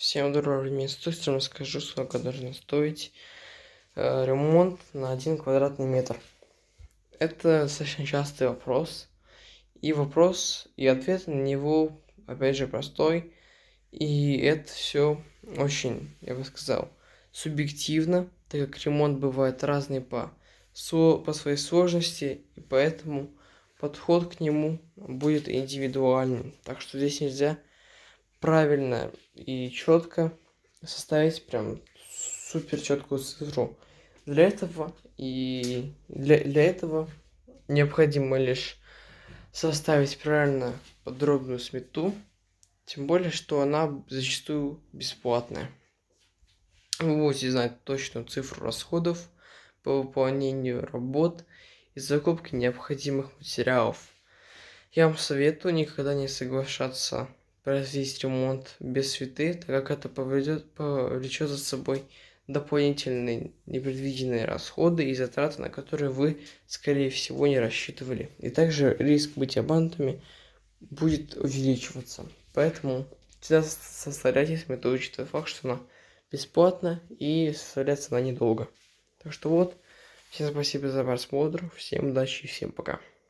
Всем доброго времени суток, сейчас расскажу, сколько должно стоить ремонт на 1 квадратный метр. Это достаточно частый вопрос, и ответ на него, опять же, простой, и это все очень, я бы сказал, субъективно, так как ремонт бывает разный по своей сложности, и поэтому подход к нему будет индивидуальным, так что здесь нельзя правильно и четко составить прям супер четкую цифру. Для этого необходимо лишь составить правильно подробную смету, тем более, что она зачастую бесплатная. Вы будете знать точную цифру расходов по выполнению работ и закупке необходимых материалов. Я вам советую никогда не соглашаться произвести ремонт без суеты, так как это повлечет за собой дополнительные непредвиденные расходы и затраты, на которые вы, скорее всего, не рассчитывали. И также риск быть обманутыми будет увеличиваться. Поэтому всегда составляйте смету, учитывая факт, что она бесплатна и составляется она недолго. Так что вот, всем спасибо за просмотр, всем удачи и всем пока.